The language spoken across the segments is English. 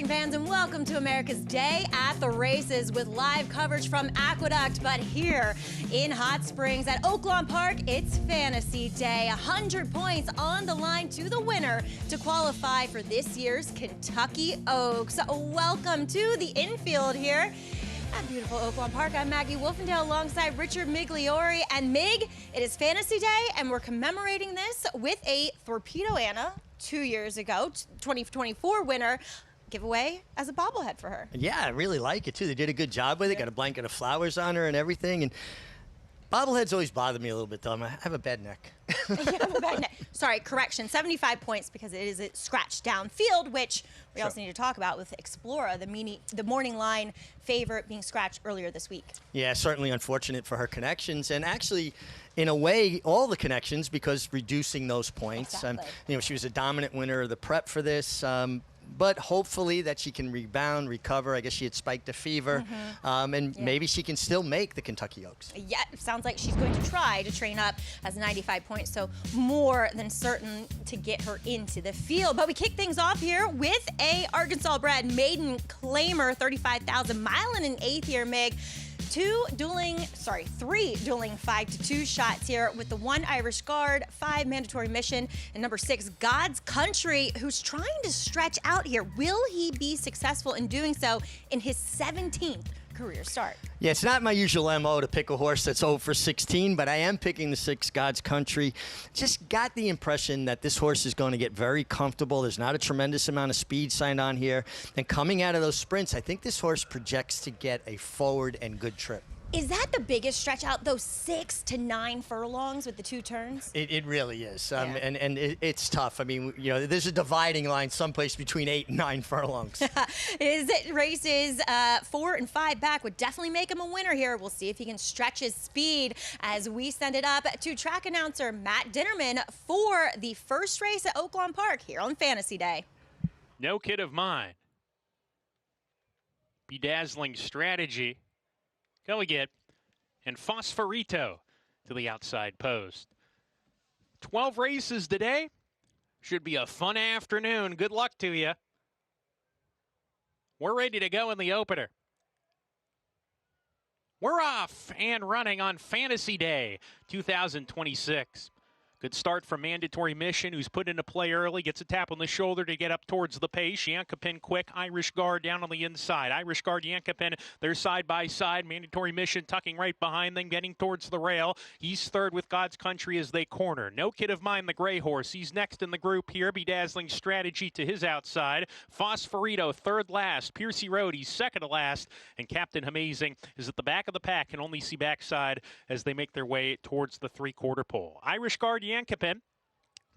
racing fans, and welcome to America's Day at the Races with live coverage from Aqueduct. But here in Hot Springs at Oaklawn Park, it's Fantasy Day. 100 points on the line to the winner to qualify for this year's Kentucky Oaks. Welcome to the infield here at beautiful Oaklawn Park. I'm Maggie Wolfendale alongside Richard Migliori. And Mig, it is Fantasy Day, and we're commemorating this with a Torpedo Anna 2 years ago, 2024 winner, giveaway as a bobblehead for her. Yeah, I really like it too. They did a good job with it. Got a blanket of flowers on her and everything. And bobbleheads always bother me a little bit, though. I have a bad neck. You have a bad neck. Sorry, correction. 75 points because it is a scratch down field, which we also need to talk about with Explora, the morning line favorite, being scratched earlier this week. Yeah, certainly unfortunate for her connections, and actually, in a way, all the connections, because reducing those points. Exactly. You know, she was a dominant winner of the prep for this. But hopefully that she can rebound, recover. I guess she had spiked a fever, and maybe she can still make the Kentucky Oaks. Yeah, it sounds like she's going to try to train up as 95 points, so more than certain to get her into the field. But we kick things off here with a Arkansas-bred maiden claimer, 35,000, mile and an eighth here, Mig. Three dueling 5-2 shots here with the 1 Irish Guard, 5 mandatory mission, and number 6 God's Country, who's trying to stretch out here. Will he be successful in doing so in his 17th career start? Yeah, it's not my usual MO to pick a horse that's 0 for 16, but I am picking the 6 God's Country. Just got the impression that this horse is going to get very comfortable. There's not a tremendous amount of speed signed on here. And coming out of those sprints, I think this horse projects to get a forward and good trip. Is that the biggest stretch out, those 6 to 9 furlongs with the 2 turns? It really is, Yeah. and it's tough. I mean, you know, there's a dividing line someplace between 8 and 9 furlongs. His races 4 and 5 back would definitely make him a winner here. We'll see if he can stretch his speed as we send it up to track announcer Matt Dinnerman for the first race at Oaklawn Park here on Fantasy Day. No Kid of Mine. Bedazzling Strategy. Delegate and Fosforito to the outside post. 12 races today. Should be a fun afternoon. Good luck to you. We're ready to go in the opener. We're off and running on Fantasy Day 2026. Good start from Mandatory Mission, who's put into play early. Gets a tap on the shoulder to get up towards the pace. Yankapin quick. Irish Guard down on the inside. Irish Guard, Yankapin, they're side by side. Mandatory Mission tucking right behind them, getting towards the rail. He's third with God's Country as they corner. No Kid of Mine, the gray horse. He's next in the group here. Bedazzling Strategy to his outside. Fosforito, third last. Piercy Road, he's second to last. And Captain Amazing is at the back of the pack. Can only see backside as they make their way towards the three-quarter pole. Irish Guard, Yankapin.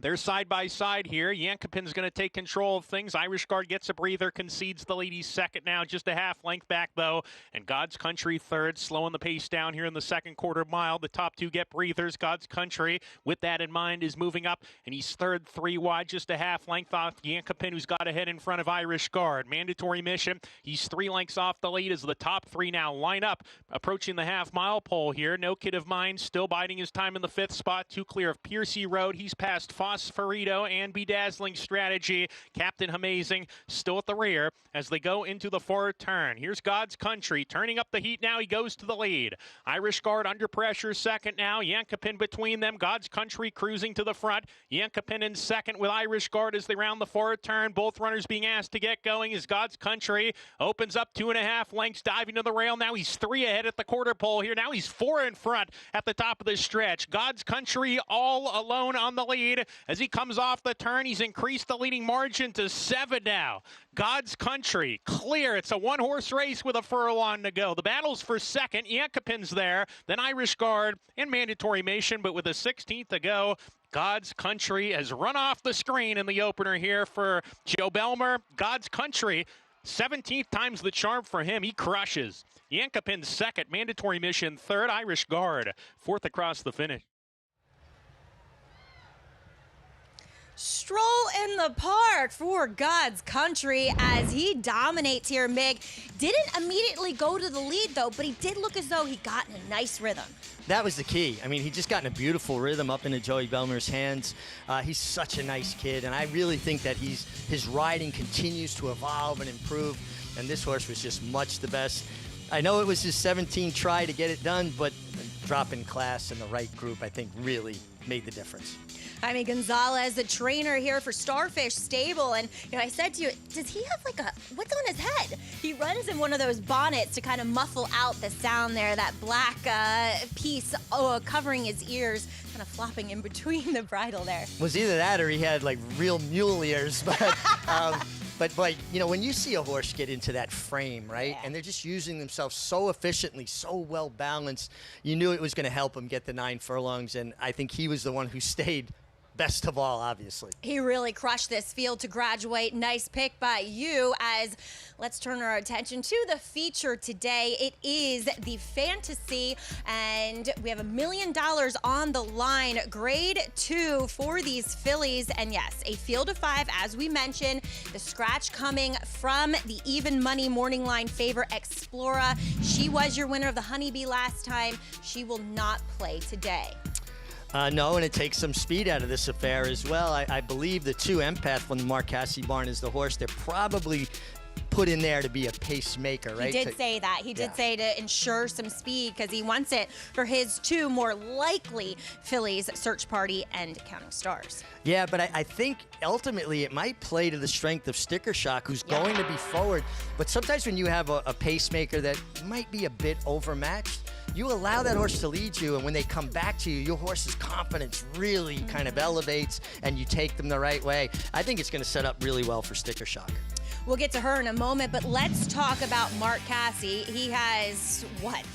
They're side by side here. Yankapin's going to take control of things. Irish Guard gets a breather, concedes the lead. He's second now, just a half length back though. And God's Country third, slowing the pace down here in the second quarter mile. The top two get breathers. God's Country, with that in mind, is moving up, and he's third, 3 wide, just a half length off Yankapin, who's got ahead in front of Irish Guard. Mandatory Mission, he's 3 lengths off the lead as the top 3 now line up, approaching the half-mile pole here. No Kid of Mine still biding his time in the 5th spot, 2 clear of Piercy Road. He's past Fosforito and Bedazzling Strategy. Captain Amazing still at the rear as they go into the forward turn. Here's God's Country turning up the heat now. He goes to the lead. Irish Guard under pressure second now. Yankapin between them. God's Country cruising to the front. Yankapin in second with Irish Guard as they round the forward turn. Both runners being asked to get going as God's Country opens up 2.5 lengths, diving to the rail. Now he's 3 ahead at the quarter pole here. Now he's 4 in front at the top of the stretch. God's Country all alone on the lead. As he comes off the turn, he's increased the leading margin to 7 now. God's Country clear. It's a 1-horse race with a furlong to go. The battle's for second. Yankapin's there. Then Irish Guard and Mandatory Mission, but with a 16th to go, God's Country has run off the screen in the opener here for Joe Belmer. God's Country, 17th time's the charm for him. He crushes. Yankapin second. Mandatory Mission third. Irish Guard fourth across the finish. Stroll in the park for God's country as he dominates here. Mig didn't immediately go to the lead, though, but he did look as though he got in a nice rhythm. That was the key. I mean, he just got in a beautiful rhythm up into Joey Belmer's hands. He's such a nice kid, and I really think that his riding continues to evolve and improve, and this horse was just much the best. I know it was his 17th try to get it done, but dropping class in the right group, I think, really made the difference. Jaime Gonzalez, the trainer here for Starfish Stable, and I said to you, does he have what's on his head? He runs in one of those bonnets to kind of muffle out the sound there, that black piece covering his ears, kind of flopping in between the bridle there. Was either that or he had real mule ears, but but when you see a horse get into that frame, right, and they're just using themselves so efficiently, so well balanced, you knew it was going to help him get the 9 furlongs, and I think he was the one who stayed best of all, obviously. He really crushed this field to graduate. Nice pick by you. As let's turn our attention to the feature today. It is the Fantasy, and we have $1 million on the line. Grade 2 for these fillies, and yes, a field of 5, as we mentioned. The scratch coming from the even money morning line favorite Explora. She was your winner of the Honeybee last time. She will not play today. No, and it takes some speed out of this affair as well. I believe the 2 Empath from the Mark Casse barn is the horse they're probably put in there to be a pacemaker, right? He did say that. He did say to ensure some speed because he wants it for his 2 more likely fillies, Search Party and Counting Stars. Yeah, but I think ultimately it might play to the strength of Sticker Shock, who's going to be forward. But sometimes when you have a pacemaker that might be a bit overmatched, you allow that horse to lead you, and when they come back to you, your horse's confidence really kind of elevates, and you take them the right way. I think it's going to set up really well for Sticker Shock. We'll get to her in a moment, but let's talk about Mark Casse. He has,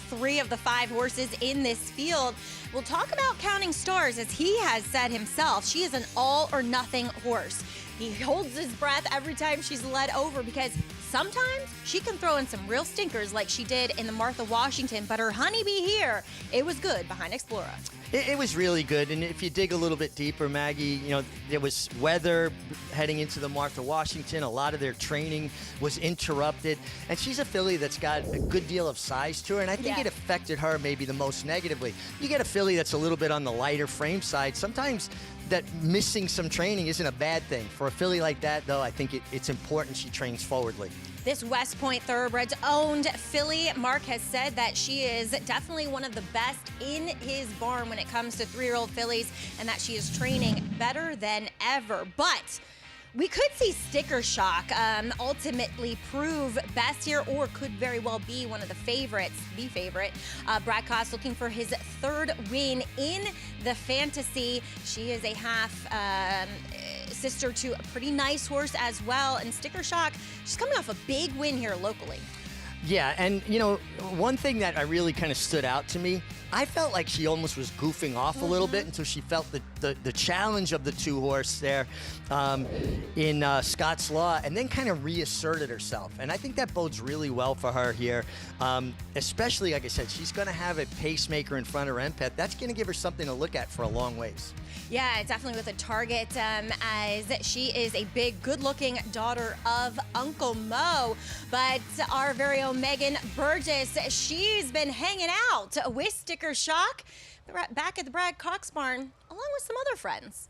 3 of the 5 horses in this field. We'll talk about Counting Stars, as he has said himself. She is an all-or-nothing horse. He holds his breath every time she's led over because sometimes she can throw in some real stinkers like she did in the Martha Washington, but her Honeybee here, it was good behind Explora. It was really good, and if you dig a little bit deeper, Maggie, there was weather heading into the Martha Washington. A lot of their training was interrupted, and she's a filly that's got a good deal of size to her, and I think it affected her maybe the most negatively. You get a filly that's a little bit on the lighter frame side. Sometimes that missing some training isn't a bad thing. For a filly like that, though, I think it's important she trains forwardly. This West Point Thoroughbred's owned filly, Mark has said that she is definitely one of the best in his barn when it comes to 3-year-old fillies, and that she is training better than ever. But we could see Sticker Shock ultimately prove best here, or could very well be one of the favorites, the favorite. Brad Casse looking for his 3rd win in the Fantasy. She is a half sister to a pretty nice horse as well. And Sticker Shock, she's coming off a big win here locally. Yeah, and one thing that I really kind of stood out to me, I felt like she almost was goofing off a little bit until she felt the challenge of the 2 horse there in Scott's Law, and then kind of reasserted herself. And I think that bodes really well for her here, especially, like I said, she's going to have a pacemaker in front of her Empath. That's going to give her something to look at for a long ways. Yeah, definitely with a target, as she is a big, good-looking daughter of Uncle Mo. But our very own Megan Burgess, she's been hanging out with Sticker Shock back at the Brad Casse barn, along with some other friends.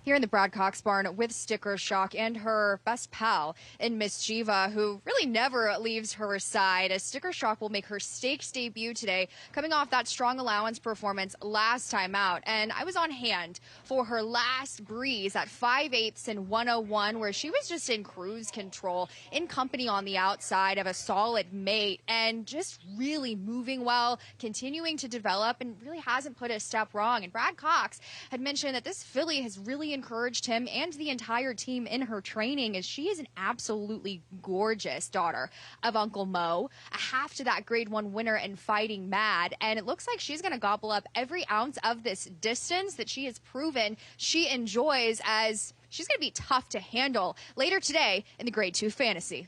Here in the Brad Casse barn with Sticker Shock and her best pal in Miss Jiva, who really never leaves her side, as Sticker Shock will make her stakes debut today, coming off that strong allowance performance last time out. And I was on hand for her last breeze at 5/8 and 101, where she was just in cruise control, in company on the outside of a solid mate, and just really moving well, continuing to develop, and really hasn't put a step wrong. And Brad Casse had mentioned that this filly has really encouraged him and the entire team in her training, as she is an absolutely gorgeous daughter of Uncle Mo, a half to that grade 1 winner in Fighting Mad, and it looks like she's going to gobble up every ounce of this distance that she has proven she enjoys, as she's going to be tough to handle later today in the grade 2 Fantasy.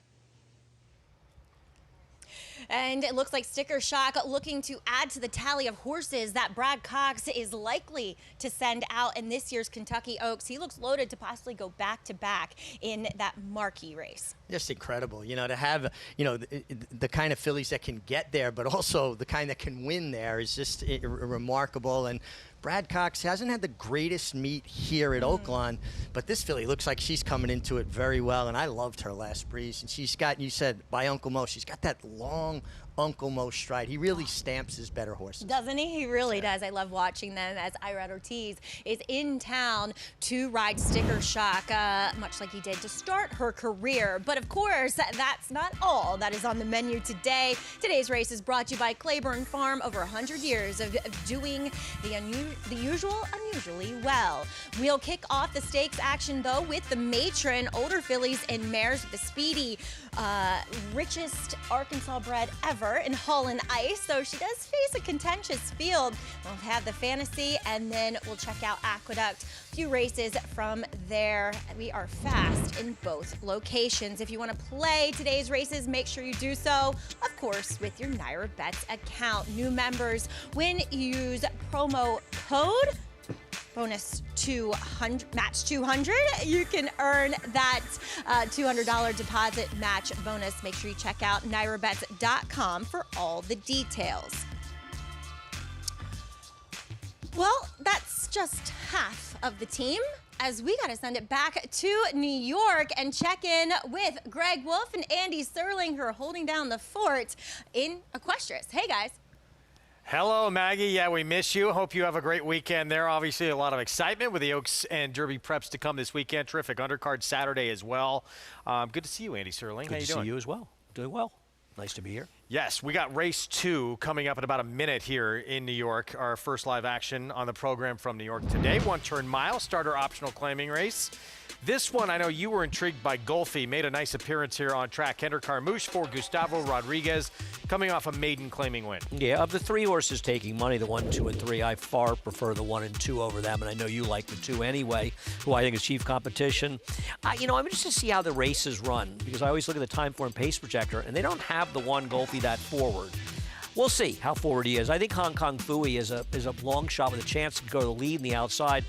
And it looks like Sticker Shock looking to add to the tally of horses that Brad Cox is likely to send out in this year's Kentucky Oaks. He looks loaded to possibly go back-to-back in that marquee race. Just incredible, you know, to have, you know, the kind of fillies that can get there, but also the kind that can win there is just remarkable. And Brad Cox hasn't had the greatest meet here at Oaklawn, but this filly looks like she's coming into it very well, and I loved her last breeze. And she's got, you said, by Uncle Mo, she's got that long Uncle Mo stride. He really stamps his better horses. Doesn't he? He really does. I love watching them as Irad Ortiz is in town to ride Sticker Shock, much like he did to start her career. But of course, that's not all that is on the menu today. Today's race is brought to you by Claiborne Farm. Over 100 years of doing the usual unusually well. We'll kick off the stakes action, though, with the matron, older fillies and mares with the speedy, richest Arkansas bred ever in Hull and Ice, so she does face a contentious field. We'll have the Fantasy, and then we'll check out Aqueduct. A few races from there. We are fast in both locations. If you want to play today's races, make sure you do so, of course, with your Naira Bets account. New members, when you use promo code bonus 200 match 200, you can earn that $200 deposit match bonus. Make sure you check out nairabets.com for all the details. Well, that's just half of the team, as we got to send it back to New York and check in with Greg Wolf and Andy Serling, who are holding down the fort in Equestrius. Hey, guys. Hello, Maggie. Yeah, we miss you. Hope you have a great weekend there. Obviously, a lot of excitement with the Oaks and Derby preps to come this weekend. Terrific undercard Saturday as well. Good to see you, Andy Serling. How you doing? Good to see you as well. Doing well. Nice to be here. Yes, we got race 2 coming up in about a minute here in New York. Our first live action on the program from New York today. 1-turn mile, starter optional claiming race. This one, I know you were intrigued by Golfi. Made a nice appearance here on track. Kendra Carmouche for Gustavo Rodriguez, coming off a maiden claiming win. Yeah, of the 3 horses taking money, the 1, 2, and 3, I far prefer the 1 and 2 over them, and I know you like the 2 anyway, who I think is chief competition. You know, I'm just to see how the races run, because I always look at the time form pace projector, and they don't have the 1 Golfi that forward. We'll see how forward he is. I think Hong Kong Fooey is a long shot with a chance to go to the lead in the outside.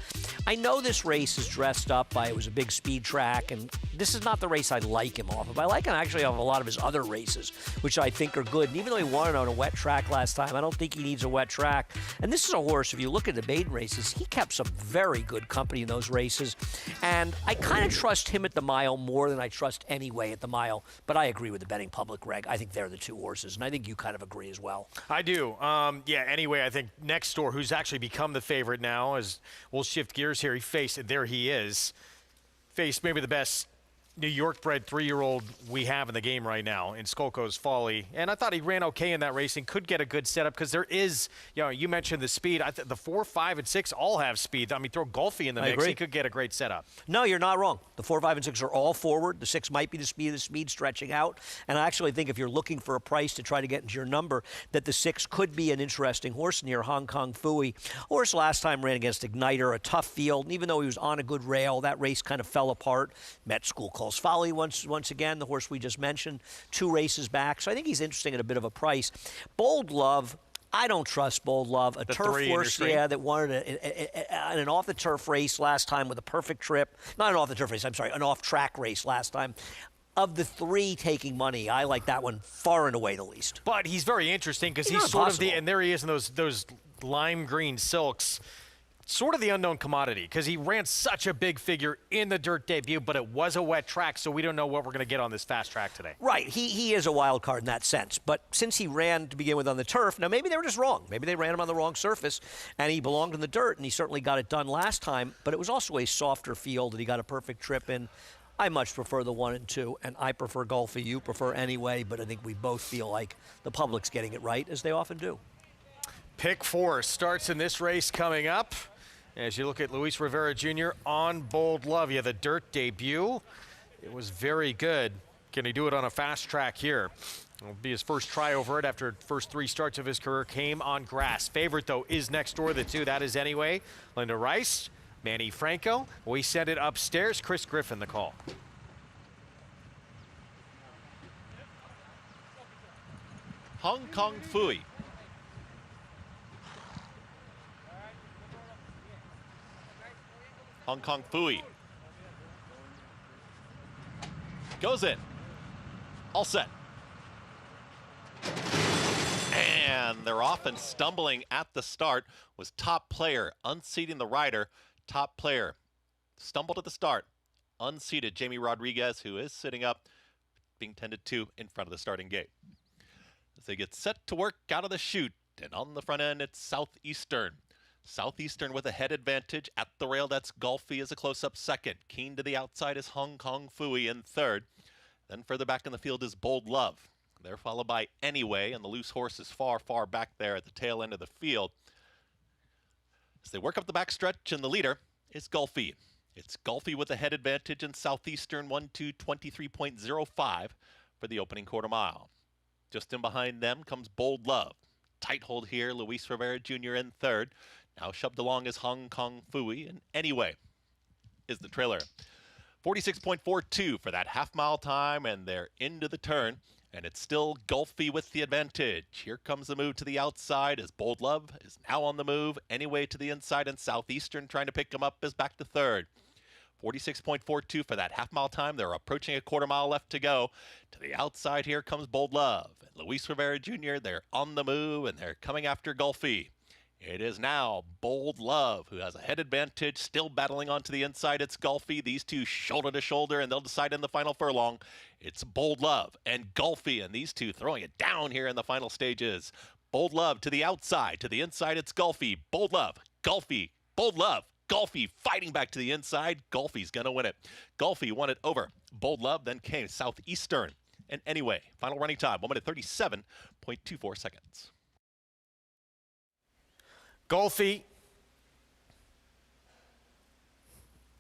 I know this race is dressed up by it was a big speed track, and this is not the race I like him off of. I like him actually off of a lot of his other races, which I think are good. And even though he won it on a wet track last time, I don't think he needs a wet track. And this is a horse, if you look at the maiden races, he kept some very good company in those races. And I kind of trust him at the mile more than I trust Anyway at the mile. But I agree with the betting public, Greg. I think they're the 2 horses, and I think you kind of agree as well. I do. Yeah, anyway, I think next door, who's actually become the favorite now, as we'll shift gears here, and there he is, faced maybe the best New York-bred 3-year-old we have in the game right now in Skolko's Folly. And I thought he ran okay in that race and could get a good setup because there is, you know, you mentioned the speed. The 4, 5, and 6 all have speed. I mean, throw Golfi in the mix, agree. he could get a great setup. No, you're not wrong. The 4, 5, and 6 are all forward. The 6 might be the speed stretching out. And I actually think if you're looking for a price to try to get into your number, that the 6 could be an interesting horse near Hong Kong Fooey. Horse last time ran against Igniter, a tough field. And even though he was on a good rail, that race kind of fell apart. Met School Calls Folly once again, the horse we just mentioned, 2 races back. So I think he's interesting at a bit of a price. Bold Love, I don't trust Bold Love. A turf horse, yeah, that won an off-the-turf race last time with a perfect trip. Not an off-the-turf race, I'm sorry, an off-track race last time. Of the 3 taking money, I like that one far and away the least. But he's very interesting because he's sort of and there he is in those lime green silks. Sort of the unknown commodity because he ran such a big figure in the dirt debut, but it was a wet track, so we don't know what we're going to get on this fast track today. Right. He is a wild card in that sense. But since he ran to begin with on the turf, now maybe they were just wrong. Maybe they ran him on the wrong surface, and he belonged in the dirt, and he certainly got it done last time. But it was also a softer field that he got a perfect trip in. I much prefer the 1 and 2, and I prefer Golfi. You prefer Anyway, but I think we both feel like the public's getting it right, as they often do. Pick 4 starts in this race coming up. As you look at Luis Rivera Jr. on Bold Love, yeah, the dirt debut, it was very good. Can he do it on a fast track here? It'll be his first try over it after first 3 starts of his career came on grass. Favorite, though, is next door, the 2. That is Anyway. Linda Rice, Manny Franco. We send it upstairs. Chris Griffin, the call. Hong Kong Fui. Hong Kong Fui. Goes in. All set. And they're off and stumbling at the start was top player, unseating the rider. Top player stumbled at the start, unseated Jamie Rodriguez, who is sitting up, being tended to in front of the starting gate. As they get set to work out of the chute, and on the front end, it's Southeastern. Southeastern with a head advantage at the rail. That's Golfi as a close-up second. Keen to the outside is Hong Kong Fui in third. Then further back in the field is Bold Love. They're followed by Anyway, and the loose horse is far, far back there at the tail end of the field. As they work up the backstretch, and the leader is Golfi. It's Golfi with a head advantage in Southeastern, 1:2:23.05 for the opening quarter mile. Just in behind them comes Bold Love. Tight hold here, Luis Rivera Jr. in third. Now shoved along is Hong Kong Fui, and Anyway is the trailer. 46.42 for that half-mile time, and they're into the turn. And it's still Golfi with the advantage. Here comes the move to the outside as Bold Love is now on the move. Anyway to the inside, and Southeastern trying to pick him up is back to third. 46.42 for that half-mile time. They're approaching a quarter mile left to go. To the outside here comes Bold Love. And Luis Rivera Jr., they're on the move, and they're coming after Golfi. It is now Bold Love, who has a head advantage, still battling onto the inside. It's Golfi. These two shoulder to shoulder, and they'll decide in the final furlong. It's Bold Love and Golfi, and these two throwing it down here in the final stages. Bold Love to the outside. To the inside, it's Golfi. Bold Love, Golfi, Bold Love, Golfi fighting back to the inside. Golfi's going to win it. Golfi won it over Bold Love, then came Southeastern. And Anyway, final running time, 1:37.24 seconds. Golfi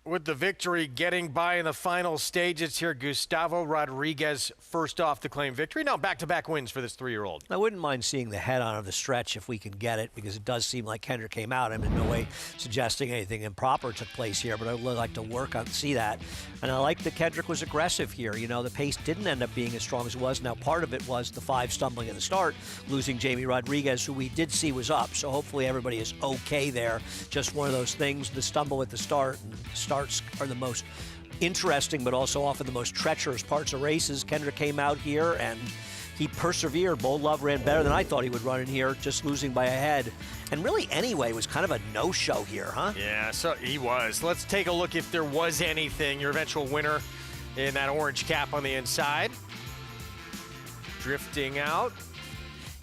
with the victory, getting by in the final stages here. Gustavo Rodriguez first off to claim victory. Now back-to-back wins for this 3-year-old. I wouldn't mind seeing the head on of the stretch if we can get it, because it does seem like Kendrick came out. I'm in no way suggesting anything improper took place here, but I would like to work on see that. And I like that Kendrick was aggressive here. You know, the pace didn't end up being as strong as it was. Now, part of it was the 5 stumbling at the start, losing Jamie Rodriguez, who we did see was up. So hopefully everybody is okay there. Just one of those things, the stumble at the start, and starts are the most interesting but also often the most treacherous parts of races. Kendrick came out here and he persevered. Bold Love ran better than I thought he would run in here, just losing by a head. And really, Anyway was kind of a no-show here, huh? Yeah, so he was. Let's take a look if there was anything. Your eventual winner in that orange cap on the inside. Drifting out.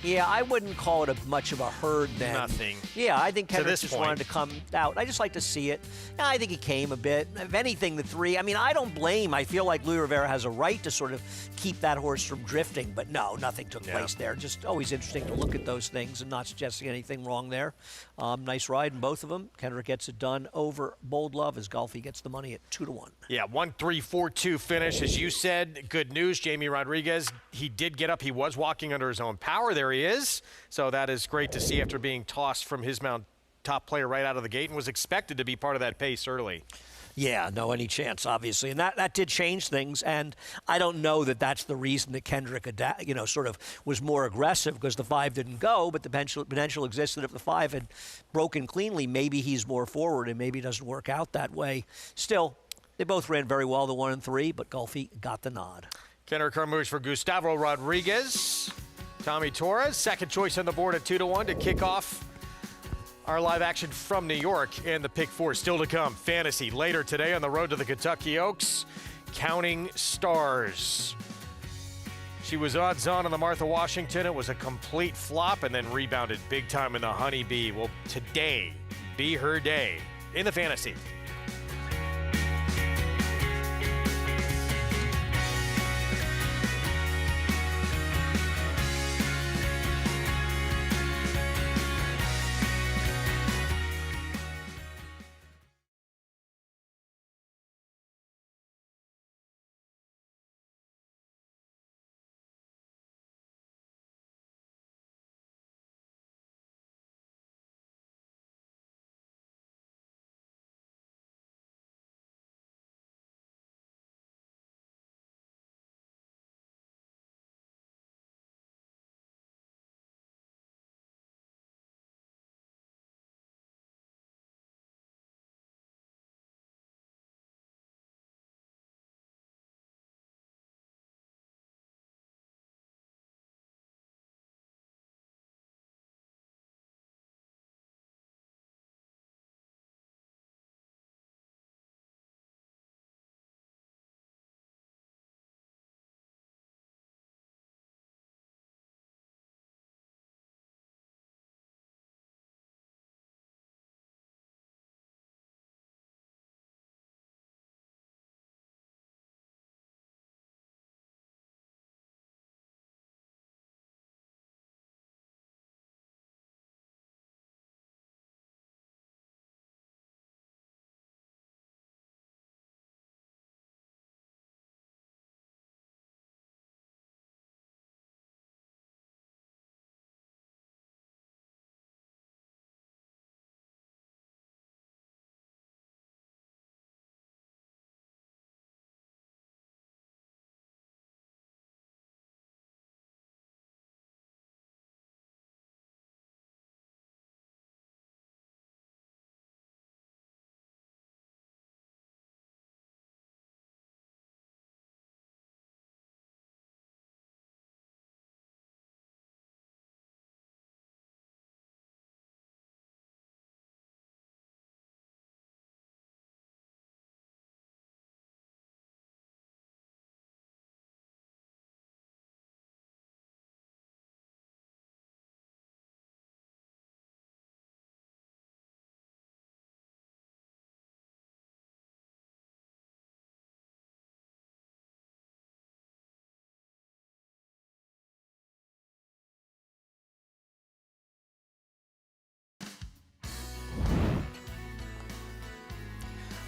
Yeah, I wouldn't call it much of a herd then. Nothing. Yeah, I think Kendrick just point. wanted to come out. I just like to see it. Yeah, I think he came a bit. If anything, the 3, I mean, I don't blame. I feel like Luis Rivera has a right to sort of keep that horse from drifting, but no, nothing took place there. Just always interesting to look at those things and not suggesting anything wrong there. Nice ride in both of them. Kendrick gets it done over Bold Love as Golfi gets the money at 2-1. Yeah, 1-3-4-2 finish. As you said, good news. Jamie Rodriguez, he did get up. He was walking under his own power. There he is. So that is great to see after being tossed from his mount, top player right out of the gate, and was expected to be part of that pace early. Yeah, no any chance, obviously. And that did change things. And I don't know that that's the reason that Kendrick, sort of was more aggressive, because the 5 didn't go, but the potential existed if the 5 had broken cleanly. Maybe he's more forward and maybe it doesn't work out that way. Still, they both ran very well, the 1 and 3, but Golfi got the nod. Kendrick Carmouche for Gustavo Rodriguez. Tommy Torres, second choice on the board at 2-1 to kick off our live action from New York. And the pick 4 still to come. Fantasy later today on the road to the Kentucky Oaks. Counting Stars. She was odds on the Martha Washington. It was a complete flop and then rebounded big time in the Honeybee. Will today be her day in the fantasy?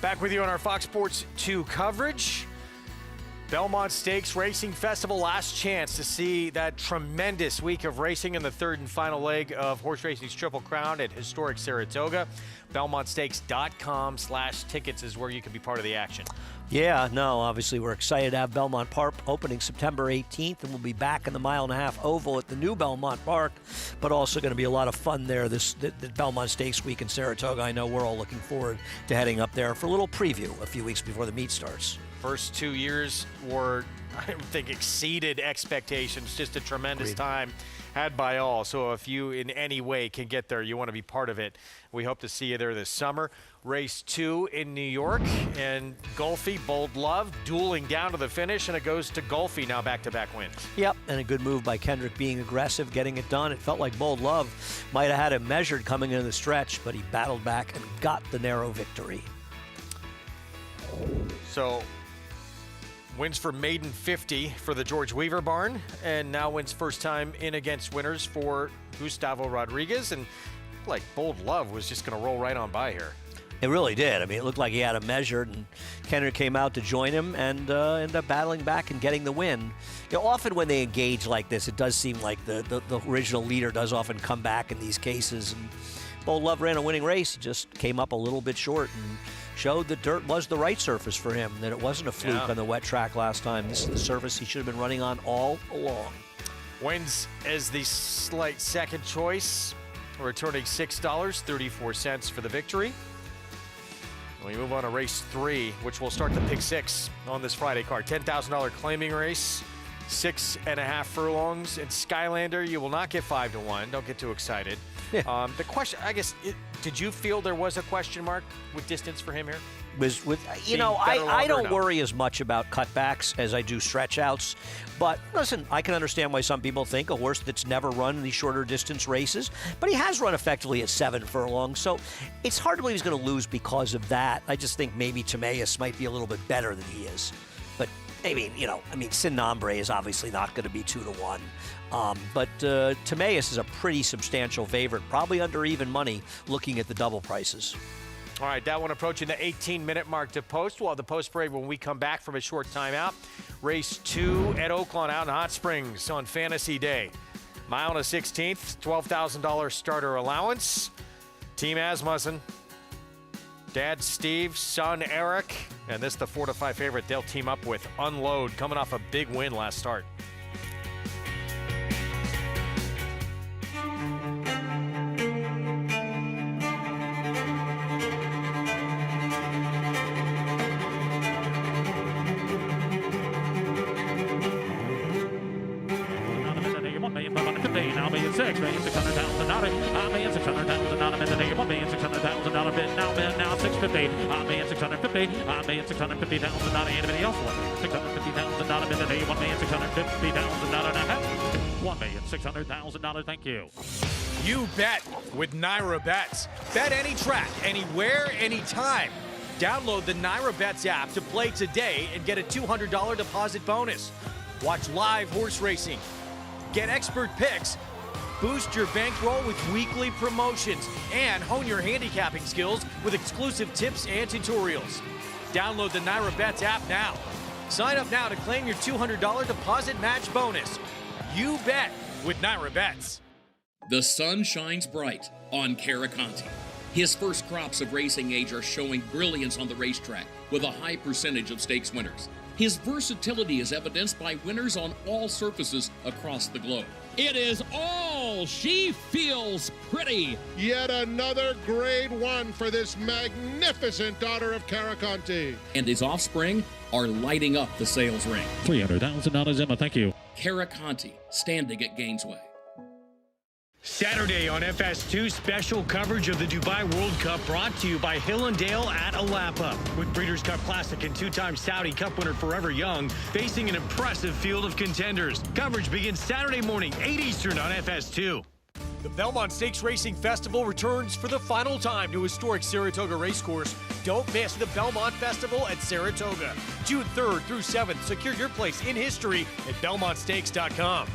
Back with you on our Fox Sports 2 coverage. Belmont Stakes Racing Festival, last chance to see that tremendous week of racing in the third and final leg of horse racing's Triple Crown at historic Saratoga. BelmontStakes.com/tickets is where you can be part of the action. Yeah, no, obviously we're excited to have Belmont Park opening September 18th, and we'll be back in the mile-and-a-half oval at the new Belmont Park, but also going to be a lot of fun there the Belmont Stakes week in Saratoga. I know we're all looking forward to heading up there for a little preview a few weeks before the meet starts. First 2 years were, I think, exceeded expectations. Just a tremendous time had by all. So if you in any way can get there, you want to be part of it. We hope to see you there this summer. Race 2 in New York, and Golfi, Bold Love, dueling down to the finish, and it goes to Golfi now, back-to-back wins. Yep, and a good move by Kendrick, being aggressive, getting it done. It felt like Bold Love might have had him measured coming into the stretch, but he battled back and got the narrow victory. So, wins for maiden 50 for the George Weaver barn, and now wins first time in against winners for Gustavo Rodriguez, and like Bold Love was just going to roll right on by here. It really did. I mean, it looked like he had him measured, and Kendrick came out to join him and ended up battling back and getting the win. You know, often when they engage like this, it does seem like the original leader does often come back in these cases. And Bold Love ran a winning race. He just came up a little bit short and showed that dirt was the right surface for him, that it wasn't a fluke on the wet track last time. This is the surface he should have been running on all along. Wins as the slight second choice, returning $6.34 for the victory. We move on to race 3, which will start the pick 6 on this Friday card. $10,000 claiming race, 6.5 furlongs. In Skylander, you will not get 5 to 1. Don't get too excited. The question, I guess, did you feel there was a question mark with distance for him here? I don't worry as much about cutbacks as I do stretch outs. But listen, I can understand why some people think a horse that's never run these shorter distance races, but he has run effectively at 7 furlongs. So it's hard to believe he's going to lose because of that. I just think maybe Timaeus might be a little bit better than he is. But Sin Nombre is obviously not going to be 2 to 1. But Timaeus is a pretty substantial favorite, probably under even money looking at the double prices. All right, that one approaching the 18-minute mark to post. We'll have the post parade when we come back from a short timeout. Race 2 at Oaklawn out in Hot Springs on Fantasy Day. Mile and a 16th, $12,000 starter allowance. Team Asmussen, Dad Steve, son Eric, and this the 4 to 5 favorite they'll team up with Unload, coming off a big win last start. Now 650. $1,650,000 $1,650,000. Anybody else want $650,000 $1,650,000 $1,600,000. Thank you. You bet with Naira Bets. Bet any track, anywhere, anytime. Download the Naira Bets app to play today and get a $200 deposit bonus. Watch live horse racing. Get expert picks. Boost your bankroll with weekly promotions and hone your handicapping skills with exclusive tips and tutorials. Download the Naira Bets app now. Sign up now to claim your $200 deposit match bonus. You bet with Naira Bets. The sun shines bright on Caraconte. His first crops of racing age are showing brilliance on the racetrack with a high percentage of stakes winners. His versatility is evidenced by winners on all surfaces across the globe. It is all she feels pretty. Yet another grade 1 for this magnificent daughter of Caraconte. And his offspring are lighting up the sales ring. $300,000, Emma. Thank you. Caraconte, standing at Gainesway. Saturday on FS2, special coverage of the Dubai World Cup brought to you by Hill & Dale at Alapa. With Breeders' Cup Classic and 2-time Saudi Cup winner Forever Young facing an impressive field of contenders. Coverage begins Saturday morning, 8 Eastern on FS2. The Belmont Stakes Racing Festival returns for the final time to historic Saratoga Racecourse. Don't miss the Belmont Festival at Saratoga. June 3rd through 7th. Secure your place in history at BelmontStakes.com.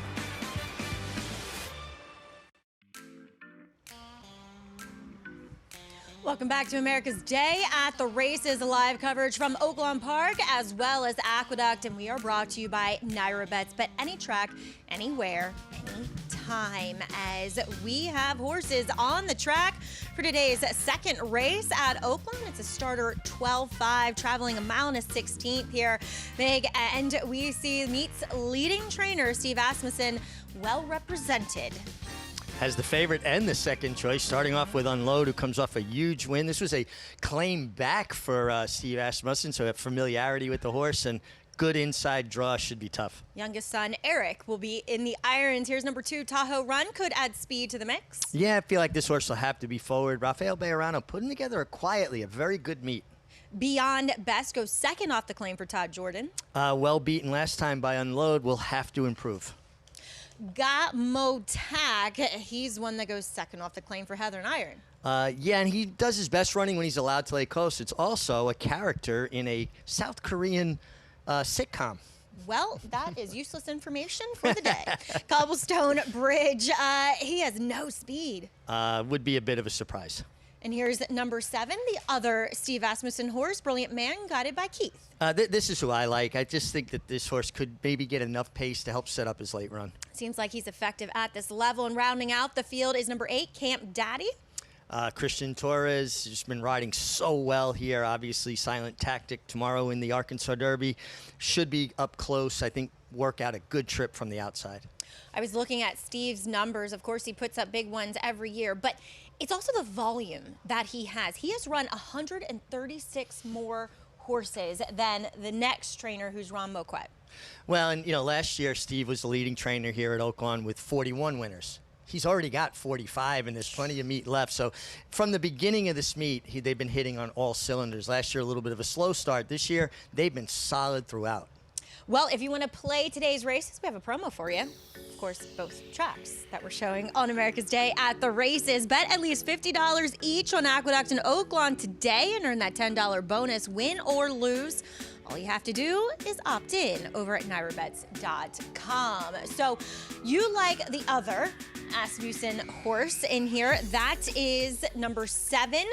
Welcome back to America's Day at the Races, live coverage from Oaklawn Park as well as Aqueduct, and we are brought to you by Naira Bets. Bet any track, anywhere, anytime, as we have horses on the track for today's second race at Oaklawn. It's a starter 12-5, traveling a mile and a 16th here, Meg, and we see meets leading trainer Steve Asmussen well represented. Has the favorite and the second choice, starting off with Unload, who comes off a huge win. This was a claim back for Steve Asmussen, so have familiarity with the horse, and good inside draw should be tough. Youngest son, Eric, will be in the irons. Here's number 2, Tahoe Run, could add speed to the mix. Yeah, I feel like this horse will have to be forward. Rafael Bejarano putting together a very good meet. Beyond Best goes second off the claim for Todd Jordan. Well beaten last time by Unload, will have to improve. Got Motac, he's one that goes second off the claim for Heather and Iron. Yeah, and he does his best running when he's allowed to lay coast. It's also a character in a South Korean sitcom. Well, that is useless information for the day. Cobblestone Bridge, he has no speed. Would be a bit of a surprise. And here's number 7, the other Steve Asmussen horse, Brilliant Man, guided by Keith. This is who I like. I just think that this horse could maybe get enough pace to help set up his late run. Seems like he's effective at this level. And rounding out the field is number 8, Camp Daddy. Christian Torres has been riding so well here. Obviously, Silent Tactic tomorrow in the Arkansas Derby. Should be up close. I think work out a good trip from the outside. I was looking at Steve's numbers. Of course, he puts up big ones every year, but it's also the volume that he has. He has run 136 more horses than the next trainer, who's Ron Moquet. Well, and last year Steve was the leading trainer here at Oaklawn with 41 winners. He's already got 45, and there's plenty of meat left. So from the beginning of this meet, they've been hitting on all cylinders. Last year, a little bit of a slow start. This year, they've been solid throughout. Well, if you want to play today's races, we have a promo for you. Of course, both tracks that we're showing on America's Day at the Races. Bet at least $50 each on Aqueduct and Oaklawn today and earn that $10 bonus, win or lose. All you have to do is opt in over at NairaBets.com. So you like the other Asmussen horse in here. That is number 7,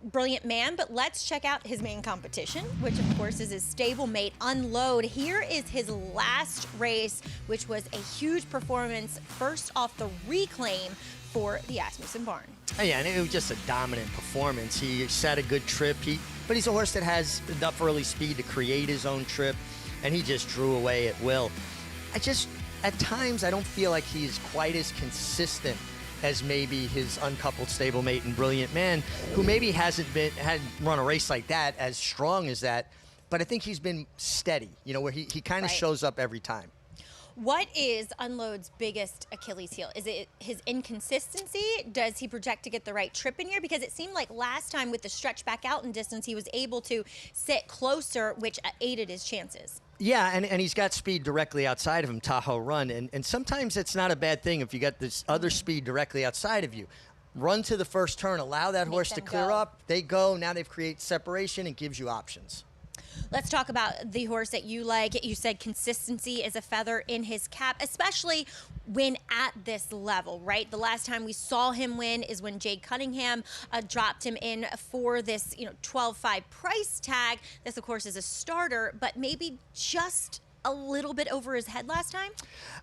Brilliant Man. But let's check out his main competition, which of course is his stablemate Unload. Here is his last race, which was a huge performance, first off the reclaim for the Asmussen barn. Oh, yeah, and it was just a dominant performance. He set a good trip, but he's a horse that has enough early speed to create his own trip, and he just drew away at will. At times, I don't feel like he's quite as consistent as maybe his uncoupled stablemate and Brilliant Man, who maybe hadn't run a race like that, as strong as that, but I think he's been steady, where he kind of shows up every time. What is Unload's biggest Achilles heel? Is it his inconsistency? Does he project to get the right trip in here? Because it seemed like last time with the stretch back out in distance, he was able to sit closer, which aided his chances. Yeah, and he's got speed directly outside of him, Tahoe Run. And sometimes it's not a bad thing if you got this other speed directly outside of you. Run to the first turn, allow that horse to clear up. They go, now they've created separation and gives you options. Let's talk about the horse that you like. You said consistency is a feather in his cap, especially when at this level, right? The last time we saw him win is when Jade Cunningham dropped him in for this 12-5 price tag. This, of course, is a starter, but maybe just a little bit over his head last time?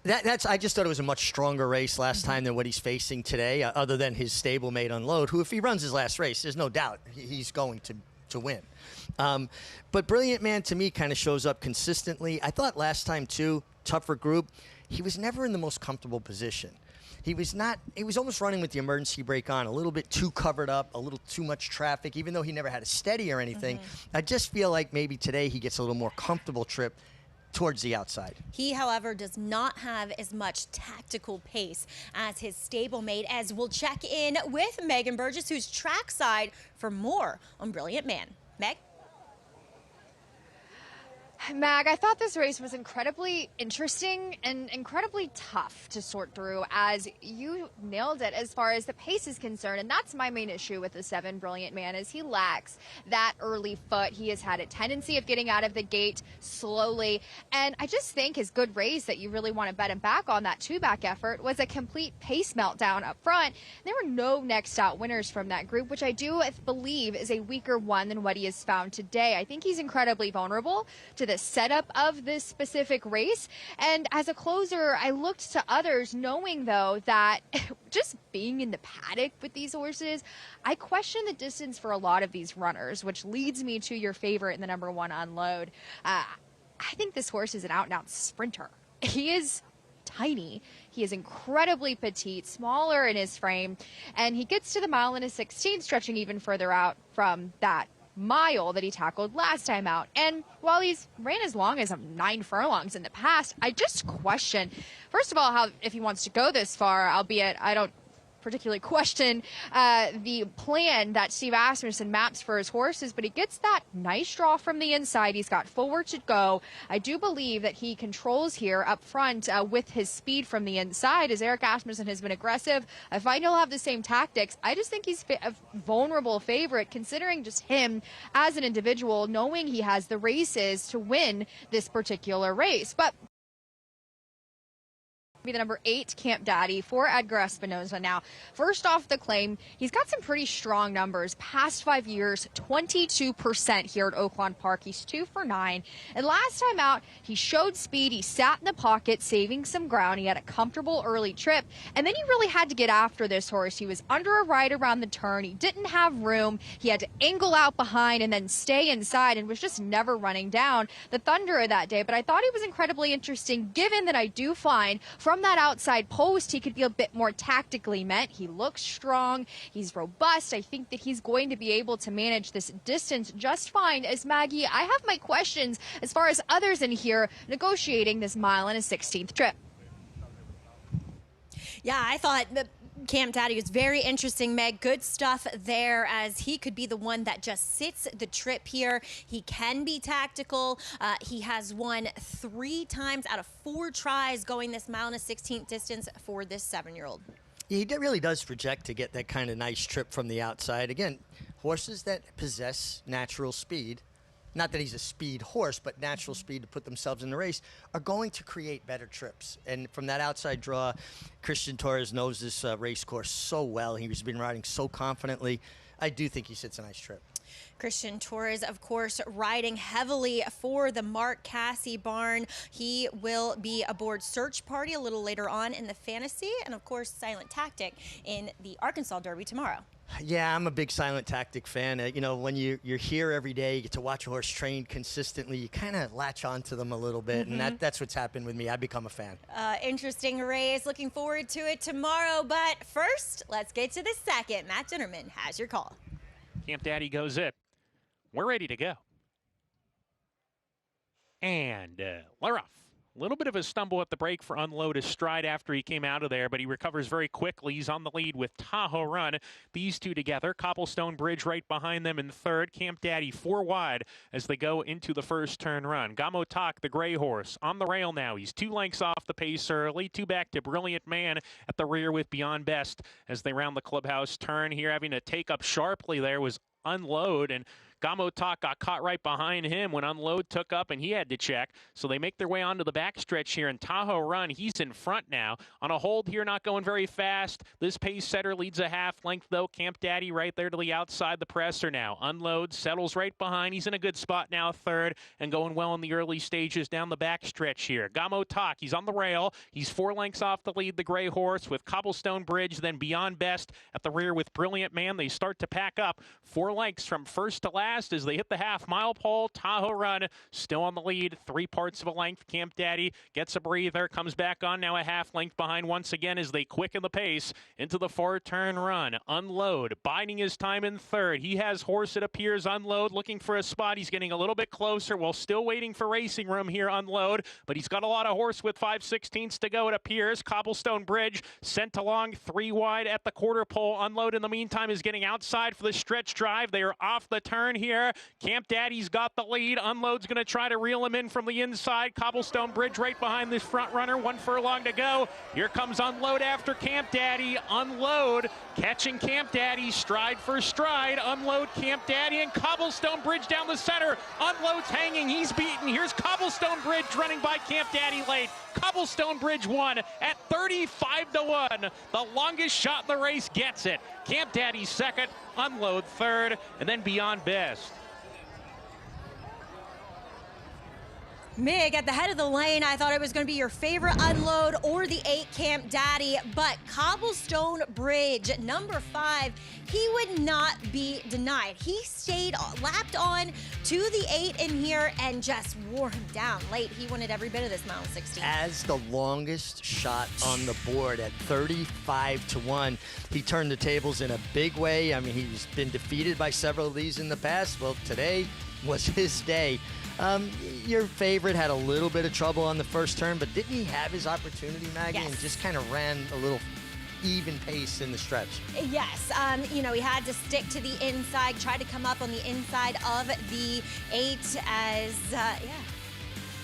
I just thought it was a much stronger race last time than what he's facing today, other than his stablemate Unload, who, if he runs his last race, there's no doubt he's going to win. But Brilliant Man, to me, kind of shows up consistently. I thought last time, too, tougher group, he was never in the most comfortable position. He was almost running with the emergency brake on, a little bit too covered up, a little too much traffic, even though he never had a steady or anything. I just feel like maybe today he gets a little more comfortable trip towards the outside. He, however, does not have as much tactical pace as his stablemate, as we'll check in with Megan Burgess, who's trackside, for more on Brilliant Man. Meg? Mag, I thought this race was incredibly interesting and incredibly tough to sort through, as you nailed it as far as the pace is concerned. And that's my main issue with the 7 Brilliant Man, is he lacks that early foot. He has had a tendency of getting out of the gate slowly. And I just think his good race that you really want to bet him back on, that 2-back effort, was a complete pace meltdown up front. There were no next out winners from that group, which I do believe is a weaker one than what he has found today. I think he's incredibly vulnerable to the setup of this specific race. And as a closer, I looked to others, knowing though that just being in the paddock with these horses, I question the distance for a lot of these runners, which leads me to your favorite in the number 1 Unload. I think this horse is an out-and-out sprinter. He is tiny. He is incredibly petite, smaller in his frame, and he gets to the mile in a 16, stretching even further out from that mile that he tackled last time out. And while he's ran as long as 9 furlongs in the past, I just question, first of all, how if he wants to go this far, albeit I don't particularly question the plan that Steve Asmussen maps for his horses, but he gets that nice draw from the inside. He's got forward to go. I do believe that he controls here up front with his speed from the inside, as Eric Asmussen has been aggressive. I find he'll have the same tactics. I just think he's a vulnerable favorite, considering just him as an individual, knowing he has the races to win this particular race. But be the number 8 Camp Daddy for Edgar Espinoza. Now, first off the claim, he's got some pretty strong numbers. Past 5 years, 22% here at Oaklawn Park. He's 2 for 9. And last time out, he showed speed. He sat in the pocket, saving some ground. He had a comfortable early trip. And then he really had to get after this horse. He was under a ride around the turn. He didn't have room. He had to angle out behind and then stay inside, and was just never running down the Thunderer that day. But I thought he was incredibly interesting, given that I do find from that outside post, he could be a bit more tactically met. He looks strong. He's robust. I think that he's going to be able to manage this distance just fine. As Maggie, I have my questions as far as others in here negotiating this mile and a 16th trip. Yeah, I thought the Camp Daddy was very interesting, Meg. Good stuff there, as he could be the one that just sits the trip here. He can be tactical. He has won 3 times out of 4 tries going this mile and a 16th distance for this 7-year-old. He really does project to get that kind of nice trip from the outside. Again, horses that possess natural speed, not that he's a speed horse, but natural speed to put themselves in the race, are going to create better trips. And from that outside draw, Christian Torres knows this race course so well. He's been riding so confidently. I do think he sits a nice trip. Christian Torres, of course, riding heavily for the Mark Casse barn. He will be aboard Search Party a little later on in the Fantasy, and of course, Silent Tactic in the Arkansas Derby tomorrow. Yeah, I'm a big Silent Tactic fan. You know, when you're here every day, you get to watch a horse train consistently, you kind of latch onto them a little bit, and that's what's happened with me. I've become a fan. Interesting race. Looking forward to it tomorrow. But first, let's get to the second. Matt Dinnerman has your call. Camp Daddy goes it. We're ready to go. And we're off. A little bit of a stumble at the break for Unload, a stride after he came out of there, but he recovers very quickly. He's on the lead with Tahoe Run. These two together. Cobblestone Bridge right behind them in third. Camp Daddy 4 wide as they go into the first turn run. Gamo Tak, the gray horse, on the rail now. He's 2 lengths off the pace early. 2 back to Brilliant Man at the rear with Beyond Best as they round the clubhouse turn here. Having to take up sharply there was Unload, and Gamo Tak got caught right behind him when Unload took up and he had to check. So they make their way onto the backstretch here, and Tahoe Run, he's in front now. On a hold here, not going very fast. This pace setter leads a half length though. Camp Daddy right there to the outside the presser now. Unload settles right behind. He's in a good spot now, third, and going well in the early stages down the backstretch here. Gamo Tak, he's on the rail. He's 4 lengths off the lead, the gray horse, with Cobblestone Bridge, then Beyond Best at the rear with Brilliant Man. They start to pack up 4 lengths from first to last as they hit the half-mile pole. Tahoe Run still on the lead, 3 parts of a length. Camp Daddy gets a breather, comes back on now a half length behind once again as they quicken the pace into the 4-turn run. Unload biding his time in third. He has horse, it appears. Unload looking for a spot. He's getting a little bit closer while still waiting for racing room here. Unload, but he's got a lot of horse with 5/16 to go, it appears. Cobblestone Bridge sent along 3 wide at the quarter pole. Unload in the meantime is getting outside for the stretch drive. They are off the turn here. Camp Daddy's got the lead. Unload's going to try to reel him in from the inside. Cobblestone Bridge right behind this front runner. 1 furlong to go. Here comes Unload after Camp Daddy. Unload catching Camp Daddy stride for stride. Unload Camp Daddy and Cobblestone Bridge down the center. Unload's hanging. He's beaten. Here's Cobblestone Bridge running by Camp Daddy late. Cobblestone Bridge won at 35-1. The longest shot in the race gets it. Camp Daddy second, Unload third, and then Beyond Best. Mig, at the head of the lane, I thought it was going to be your favorite Unload or the 8 Camp Daddy, but Cobblestone Bridge, number 5, he would not be denied. He stayed lapped on to the 8 in here and just wore him down late. He wanted every bit of this mile 16. As the longest shot on the board at 35-1, he turned the tables in a big way. I mean, he's been defeated by several of these in the past. Well, today was his day. Your favorite had a little bit of trouble on the first turn, but didn't he have his opportunity, Maggie, Yes. and just kind of ran a little even pace in the stretch? Yes, he had to stick to the inside, try to come up on the inside of the 8 as,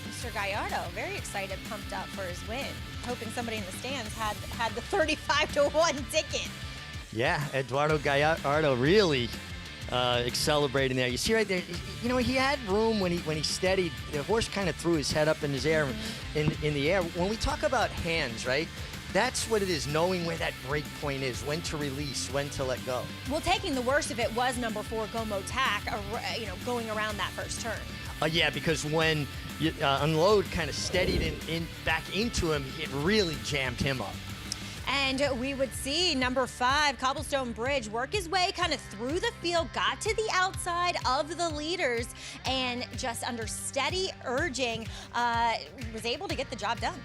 Mr. Gallardo, very excited, pumped up for his win, hoping somebody in the stands had the 35-1 ticket. Yeah, Eduardo Gallardo really celebrating there. You see right there, he had room when he steadied. The horse kind of threw his head up in his air, in the air. When we talk about hands, right, that's what it is, knowing where that break point is, when to release, when to let go. Well, taking the worst of it was number 4, Gomo Tack, going around that first turn. Yeah, because when Unload kind of steadied in back into him, it really jammed him up. And we would see number 5, Cobblestone Bridge, work his way kind of through the field, got to the outside of the leaders, and just under steady urging, was able to get the job done.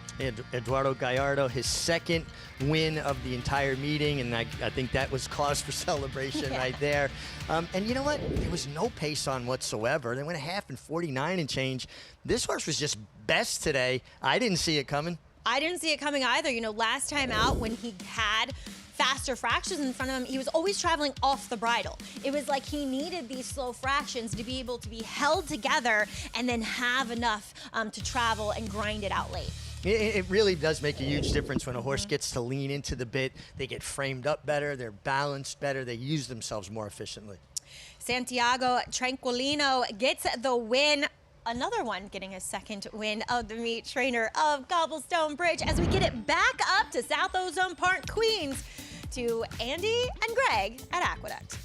Eduardo Gallardo, his second win of the entire meeting, and I think that was cause for celebration right there. And you know what? There was no pace on whatsoever. They went a half in 49 and change. This horse was just best today. I didn't see it coming. I didn't see it coming either. Last time out when he had faster fractions in front of him, he was always traveling off the bridle. It was like he needed these slow fractions to be able to be held together and then have enough to travel and grind it out late. It really does make a huge difference when a horse gets to lean into the bit. They get framed up better, they're balanced better, they use themselves more efficiently. Santiago Tranquilino gets the win. Another one getting his second win of the meet, trainer of Cobblestone Bridge, as we get it back up to South Ozone Park, Queens, to Andy and Greg at Aqueduct.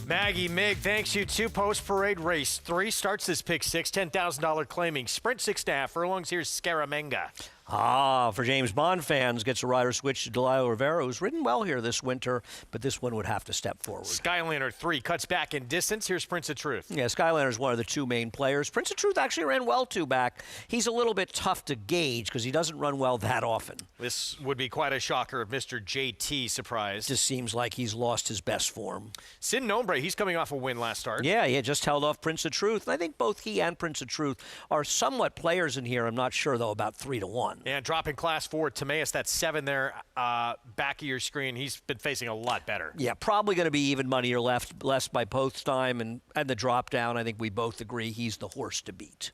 Maggie, Mig, thanks you. 2 post-parade race 3 starts this pick 6, $10,000 claiming. Sprint 6.5 furlongs. Here's Scaramanga. For James Bond fans, gets a rider switch to Delio Rivera, who's ridden well here this winter, but this one would have to step forward. Skyliner 3 cuts back in distance. Here's Prince of Truth. Yeah, Skyliner is one of the 2 main players. Prince of Truth actually ran well 2 back. He's a little bit tough to gauge because he doesn't run well that often. This would be quite a shocker if Mr. JT surprised. Just seems like he's lost his best form. Sin Nombre, he's coming off a win last start. Yeah, he just held off Prince of Truth. And I think both he and Prince of Truth are somewhat players in here. I'm not sure, though, about 3-1. And dropping class 4, Timaeus, that's 7 there, back of your screen. He's been facing a lot better. Yeah, probably going to be even money or less by post time and the drop down. I think we both agree he's the horse to beat.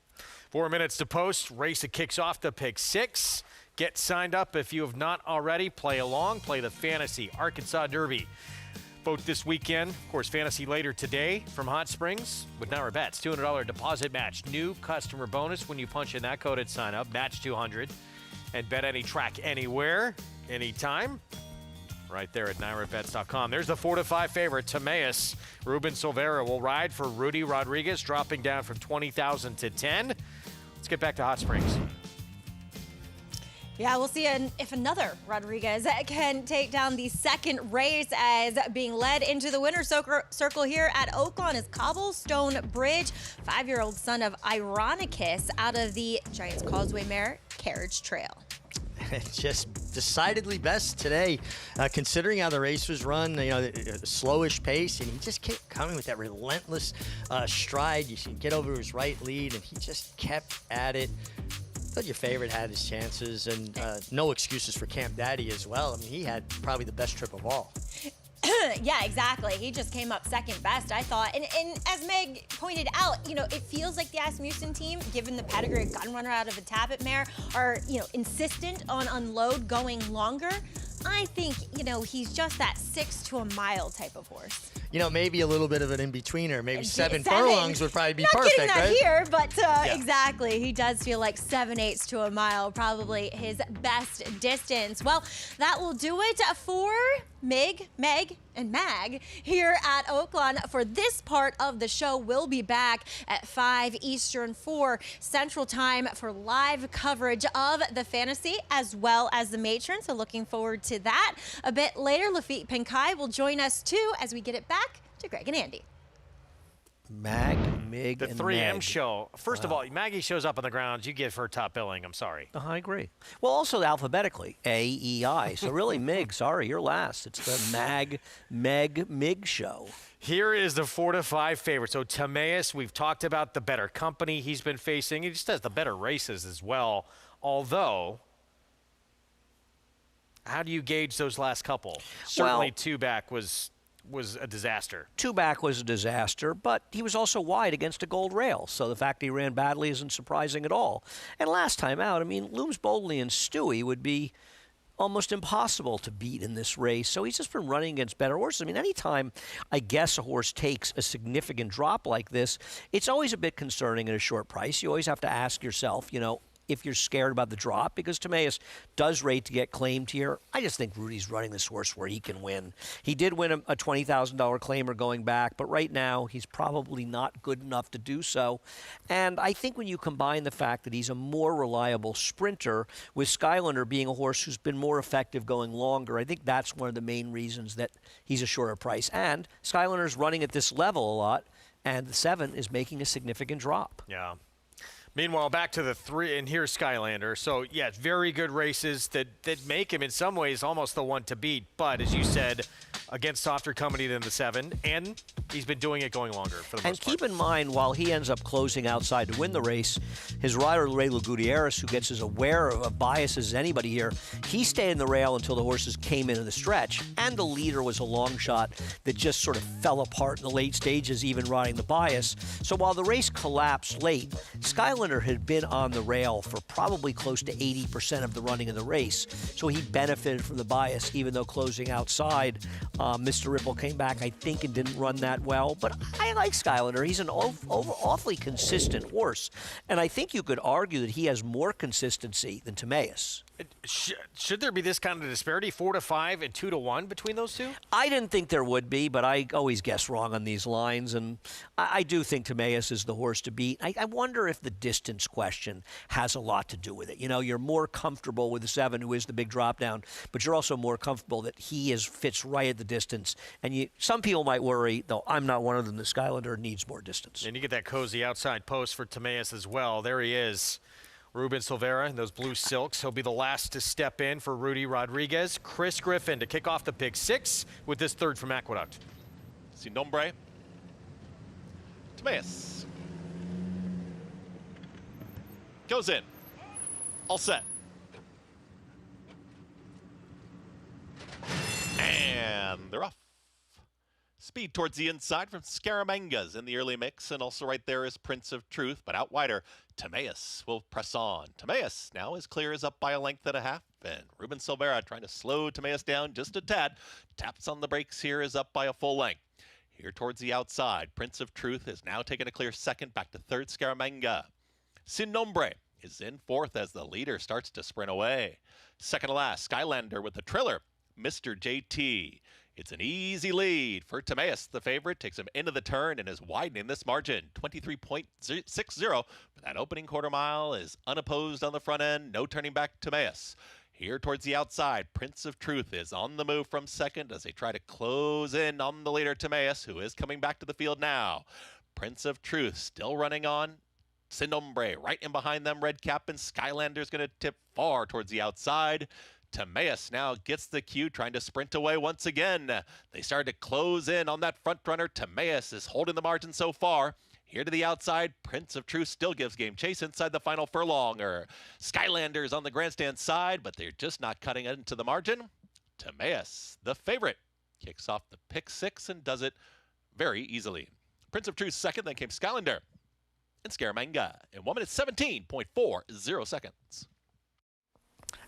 4 minutes to post. Race it kicks off to pick 6. Get signed up if you have not already. Play along. Play the Fantasy Arkansas Derby. Vote this weekend. Of course, fantasy later today from Hot Springs with Naira Bets. $200 deposit match. New customer bonus when you punch in that code at sign up. Match 200. And bet any track anywhere, anytime. Right there at NairaBets.com. There's the 4-5 favorite, Timaeus. Ruben Silvera will ride for Rudy Rodriguez, dropping down from 20,000 to 10. Let's get back to Hot Springs. Yeah, we'll see if another Rodriguez can take down the second race, as being led into the winner's circle here at Oaklawn is Cobblestone Bridge, 5-year-old son of Ironicus out of the Giants Causeway mare Carriage Trail. Just decidedly best today, considering how the race was run, slowish pace, and he just kept coming with that relentless stride. You can get over his right lead, and he just kept at it. I thought your favorite had his chances, and no excuses for Camp Daddy as well. I mean, he had probably the best trip of all. Yeah, exactly. He just came up second best, I thought. And as Meg pointed out, it feels like the Asmussen team, given the pedigree of gun runner out of a Tappet mare, are, insistent on unload going longer. I think, he's just that 6 to a mile type of horse. Maybe a little bit of an in-betweener. Maybe seven Seven. furlongs would probably be Not perfect, getting that right? here, but Yeah. exactly. He does feel like 7/8 to a mile, probably his best distance. Well, that will do it for Meg, and Mag here at Oaklawn for this part of the show. We'll be back at 5 Eastern, 4 Central Time for live coverage of the fantasy as well as the matron. So looking forward to that. A bit later, Lafitte Pinkai will join us too as we get it back to Greg and Andy. Mig, The and 3M Meg. show. First of all, Maggie shows up on the grounds. You give her top billing. I'm sorry. I agree. Well, also alphabetically, A, E, I. So really, Mig, sorry, you're last. It's the Mig show. Here is the 4 to 5 favorite. So Timaeus, we've talked about the better company he's been facing. He just has the better races as well. Although, how do you gauge those last couple? Certainly, two back was a disaster. Two back was a disaster, but he was also wide against a gold rail, so the fact he ran badly isn't surprising at all. And last time out, Looms Boldly and Stewie would be almost impossible to beat in this race, so he's just been running against better horses. Anytime I guess a horse takes a significant drop like this, it's always a bit concerning at a short price. You always have to ask yourself, if you're scared about the drop, because Timaeus does rate to get claimed here. I just think Rudy's running this horse where he can win. He did win a $20,000 claimer going back, but right now he's probably not good enough to do so. And I think when you combine the fact that he's a more reliable sprinter with Skylander being a horse who's been more effective going longer, I think that's one of the main reasons that he's a shorter price. And Skylander's running at this level a lot, and the 7 is making a significant drop. Yeah. Meanwhile, back to the 3, and here's Skylander. So, yeah, very good races that make him in some ways almost the one to beat. But, as you said, against softer company than the 7, and he's been doing it going longer for the most part. And keep in mind, while he ends up closing outside to win the race, his rider, Raylo Gutierrez, who gets as aware of biases as anybody here, he stayed in the rail until the horses came into the stretch. And the leader was a long shot that just sort of fell apart in the late stages, even riding the bias. So while the race collapsed late, Skylander had been on the rail for probably close to 80% of the running of the race. So he benefited from the bias, even though closing outside, Mr. Ripple came back, I think, and didn't run that well. But I like Skylander. He's an awfully consistent horse. And I think you could argue that he has more consistency than Timaeus. Should there be this kind of disparity, 4 to 5 and 2 to 1 between those two? I didn't think there would be, but I always guess wrong on these lines, and I do think Timaeus is the horse to beat. I wonder if the distance question has a lot to do with it. You're more comfortable with the 7, who is the big drop down, but you're also more comfortable that he fits right at the distance. And some people might worry, though I'm not one of them, that Skylander needs more distance. And you get that cozy outside post for Timaeus as well. There he is. Ruben Silvera in those blue silks. He'll be the last to step in for Rudy Rodriguez. Chris Griffin to kick off the pick 6 with this third from Aqueduct. Sin nombre. Timaeus. Goes in. All set. And they're off. Speed towards the inside from Scaramangas in the early mix, and also right there is Prince of Truth, but out wider, Timaeus will press on. Timaeus now as clear as up by a length and a half, and Ruben Silvera trying to slow Timaeus down just a tad. Taps on the brakes here, is up by a full length. Here towards the outside, Prince of Truth is now taking a clear second, back to third Scaramanga. Sin Nombre is in fourth as the leader starts to sprint away. Second to last, Skylander with the trailer, Mr. JT. It's an easy lead for Timaeus. The favorite takes him into the turn and is widening this margin, 23.60. But that opening quarter mile is unopposed on the front end. No turning back, Timaeus. Here towards the outside, Prince of Truth is on the move from second as they try to close in on the leader, Timaeus, who is coming back to the field now. Prince of Truth still running on. Sin Nombre right in behind them. Red Cap and Skylander's going to tip far towards the outside. Timaeus now gets the cue, trying to sprint away once again. They started to close in on that front runner. Timaeus is holding the margin so far. Here to the outside, Prince of Truth still gives game chase inside the final furlong. Skylanders on the grandstand side, but they're just not cutting into the margin. Timaeus, the favorite, Kicks off the pick 6 and does it very easily. Prince of Truth second, then came Skylander and Scaramanga in 1 minute 17.40 seconds.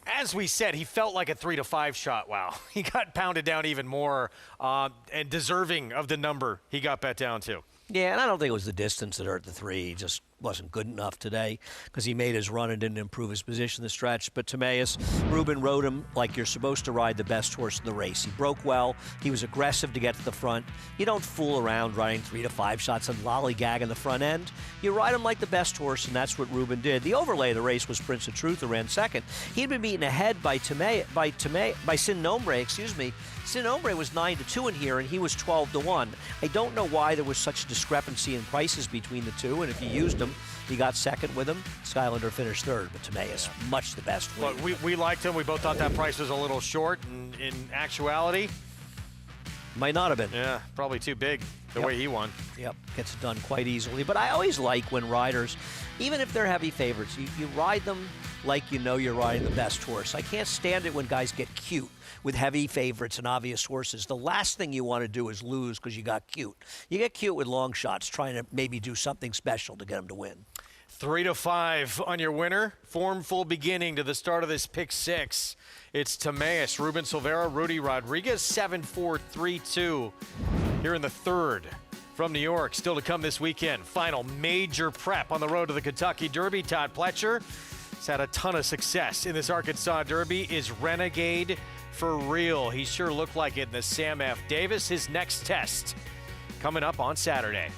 As we said, he felt like a 3 to 5 shot. Wow. He got pounded down even more and deserving of the number he got bet down to. Yeah, and I don't think it was the distance that hurt the 3. He just wasn't good enough today because he made his run and didn't improve his position in the stretch. But Timaeus, Ruben rode him like you're supposed to ride the best horse in the race. He broke well. He was aggressive to get to the front. You don't fool around riding 3 to 5 shots and lollygag in the front end. You ride him like the best horse, and that's what Ruben did. The overlay of the race was Prince of Truth, who ran second. He'd been beaten ahead by Sin Nombre, excuse me. Sin Nombre was 9-2 in here, and he was 12-1. I don't know why there was such a discrepancy in prices between the two, and if you used them, he got second with him. Skylander finished third, but Timaeus, much the best. Look, we liked him. We both thought that price was a little short, and in actuality, might not have been. Yeah, probably too big the way he won. Yep, gets it done quite easily. But I always like when riders, even if they're heavy favorites, you ride them like you know you're riding the best horse. I can't stand it when guys get cute with heavy favorites and obvious horses. The last thing you want to do is lose because you got cute. You get cute with long shots, trying to maybe do something special to get them to win. 3 to 5 on your winner. Formful beginning to the start of this pick 6. It's Timaeus, Ruben Silvera, Rudy Rodriguez, 7-4-3-2 here in the third. From New York, still to come this weekend. Final major prep on the road to the Kentucky Derby. Todd Pletcher has had a ton of success in this Arkansas Derby. Is Renegade for real? He sure looked like it in the Sam F. Davis. His next test coming up on Saturday.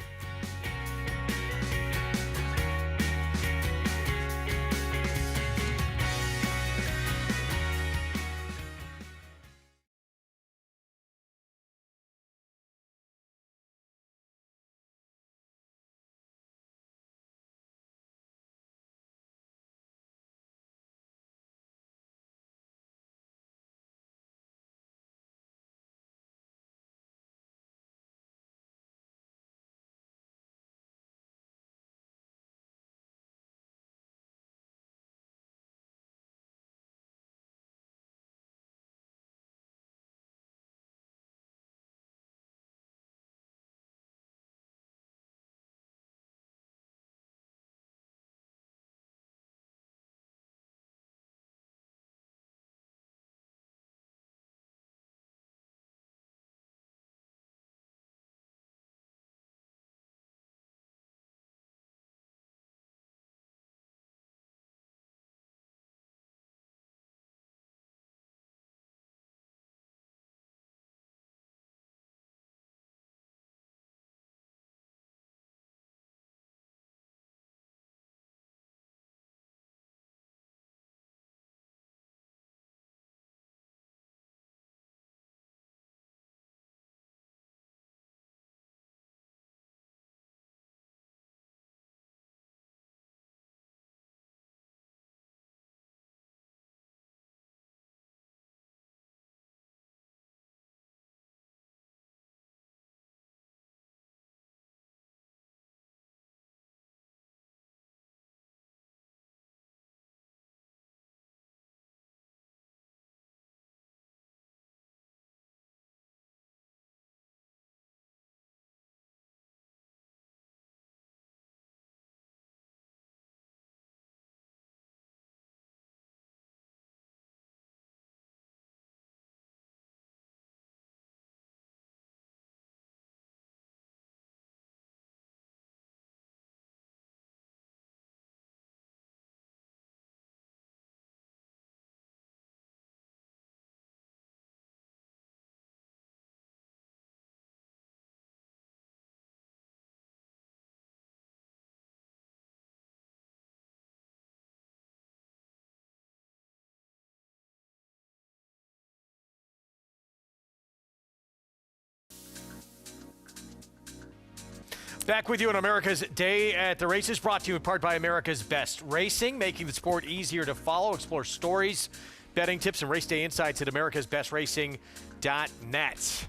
Back with you on America's Day at the Races, brought to you in part by America's Best Racing, making the sport easier to follow. Explore stories, betting tips, and race day insights at americasbestracing.net.